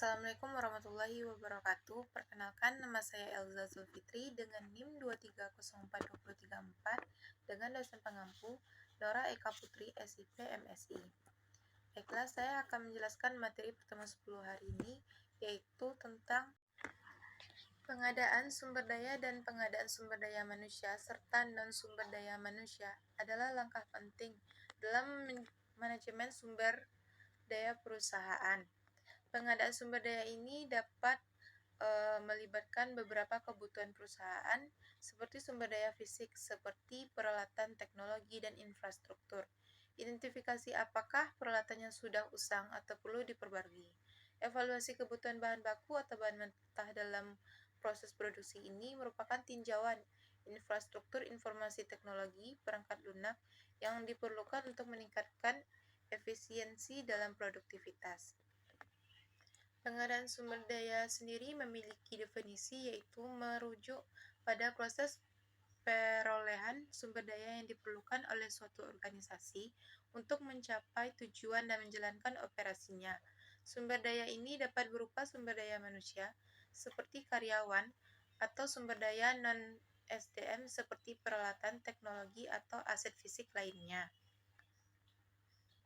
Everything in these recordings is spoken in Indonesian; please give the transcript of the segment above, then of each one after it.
Assalamualaikum warahmatullahi wabarakatuh. Perkenalkan, nama saya Elza Zulfitri dengan NIM 2304234 dengan dosen pengampu Dora Eka Putri, SIP MSI. Baiklah, saya akan menjelaskan materi pertemuan 10 hari ini, yaitu tentang pengadaan sumber daya dan pengadaan sumber daya manusia serta non-sumber daya manusia adalah langkah penting dalam manajemen sumber daya perusahaan. Pengadaan sumber daya ini dapat melibatkan beberapa kebutuhan perusahaan seperti sumber daya fisik seperti peralatan, teknologi, dan infrastruktur. Identifikasi apakah peralatannya sudah usang atau perlu diperbarui. Evaluasi kebutuhan bahan baku atau bahan mentah dalam proses produksi ini merupakan tinjauan infrastruktur informasi teknologi perangkat lunak yang diperlukan untuk meningkatkan efisiensi dalam produktivitas. Pengadaan sumber daya sendiri memiliki definisi, yaitu merujuk pada proses perolehan sumber daya yang diperlukan oleh suatu organisasi untuk mencapai tujuan dan menjalankan operasinya. Sumber daya ini dapat berupa sumber daya manusia, seperti karyawan, atau sumber daya non-SDM seperti peralatan, teknologi, atau aset fisik lainnya.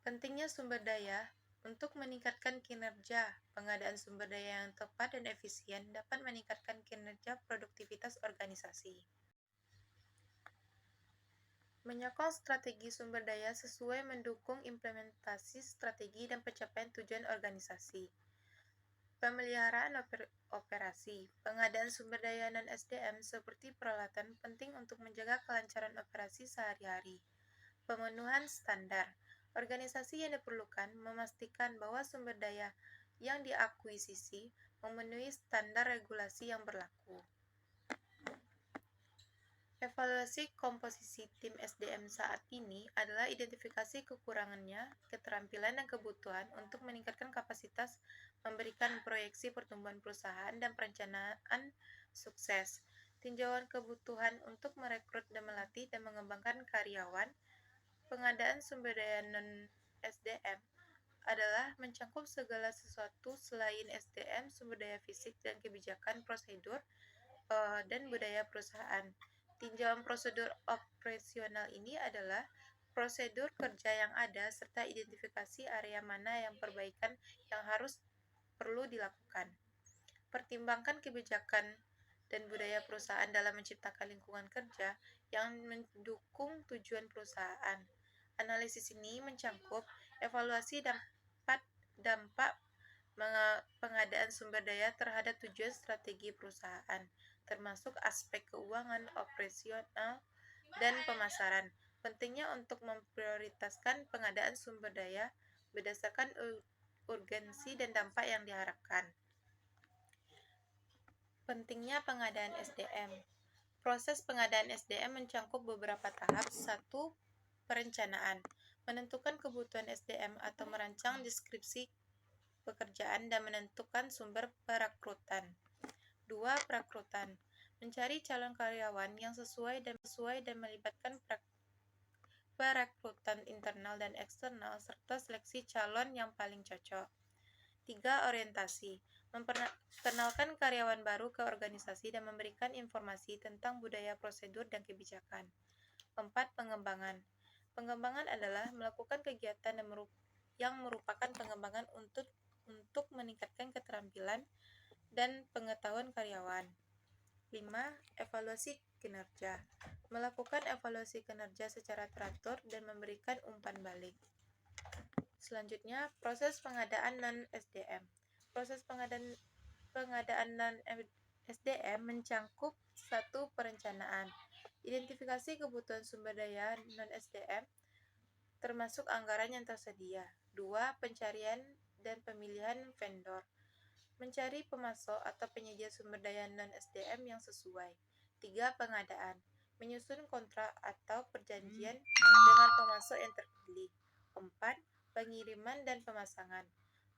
Pentingnya sumber daya. Untuk meningkatkan kinerja, pengadaan sumber daya yang tepat dan efisien dapat meningkatkan kinerja produktivitas organisasi. Menyokong strategi sumber daya sesuai mendukung implementasi strategi dan pencapaian tujuan organisasi. Pemeliharaan operasi. Pengadaan sumber daya non-SDM seperti peralatan penting untuk menjaga kelancaran operasi sehari-hari. Pemenuhan standar. Organisasi yang diperlukan memastikan bahwa sumber daya yang diakuisisi memenuhi standar regulasi yang berlaku. Evaluasi komposisi tim SDM saat ini adalah identifikasi kekurangannya, keterampilan, dan kebutuhan untuk meningkatkan kapasitas, memberikan proyeksi pertumbuhan perusahaan, dan perencanaan sukses. Tinjauan kebutuhan untuk merekrut dan melatih dan mengembangkan karyawan. Pengadaan sumber daya non-SDM adalah mencangkup segala sesuatu selain SDM, sumber daya fisik, dan kebijakan, prosedur, dan budaya perusahaan. Tinjauan prosedur operasional ini adalah prosedur kerja yang ada serta identifikasi area mana yang perbaikan yang perlu dilakukan. Pertimbangkan kebijakan dan budaya perusahaan dalam menciptakan lingkungan kerja yang mendukung tujuan perusahaan. Analisis ini mencangkup evaluasi dampak pengadaan sumber daya terhadap tujuan strategi perusahaan, termasuk aspek keuangan, operasional, dan pemasaran. Pentingnya untuk memprioritaskan pengadaan sumber daya berdasarkan urgensi dan dampak yang diharapkan. Pentingnya pengadaan SDM. Proses pengadaan SDM mencangkup beberapa tahap. 1. Perencanaan. Menentukan kebutuhan SDM atau merancang deskripsi pekerjaan dan menentukan sumber perekrutan. 2. Perekrutan. Mencari calon karyawan yang sesuai dan melibatkan perekrutan internal dan eksternal serta seleksi calon yang paling cocok. 3. Orientasi. Memperkenalkan karyawan baru ke organisasi dan memberikan informasi tentang budaya, prosedur, dan kebijakan. 4. Pengembangan. Pengembangan adalah melakukan kegiatan yang merupakan pengembangan untuk meningkatkan keterampilan dan pengetahuan karyawan. 5. Evaluasi kinerja. Melakukan evaluasi kinerja secara teratur dan memberikan umpan balik. Selanjutnya, proses pengadaan non-SDM. Proses pengadaan non-SDM mencangkup 1. Perencanaan. Identifikasi kebutuhan sumber daya non-SDM termasuk anggaran yang tersedia. 2. Pencarian dan pemilihan vendor. Mencari pemasok atau penyedia sumber daya non-SDM yang sesuai. 3. Pengadaan. Menyusun kontrak atau perjanjian dengan pemasok yang terpilih. 4. Pengiriman dan pemasangan.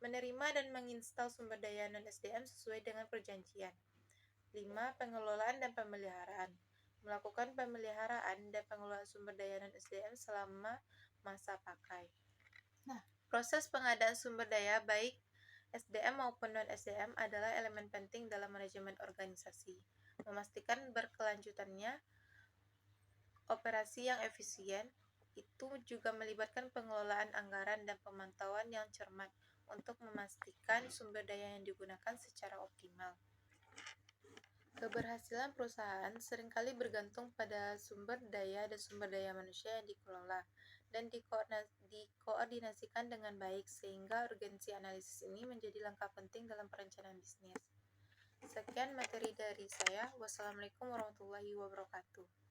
Menerima dan menginstal sumber daya non-SDM sesuai dengan perjanjian. 5. Pengelolaan dan pemeliharaan. Melakukan pemeliharaan dan pengelolaan sumber daya non-SDM selama masa pakai. Proses pengadaan sumber daya baik SDM maupun non-SDM adalah elemen penting dalam manajemen organisasi. Memastikan berkelanjutannya operasi yang efisien itu juga melibatkan pengelolaan anggaran dan pemantauan yang cermat untuk memastikan sumber daya yang digunakan secara optimal. Keberhasilan perusahaan seringkali bergantung pada sumber daya dan sumber daya manusia yang dikelola dan dikoordinasikan dengan baik, sehingga urgensi analisis ini menjadi langkah penting dalam perencanaan bisnis. Sekian materi dari saya. Wassalamualaikum warahmatullahi wabarakatuh.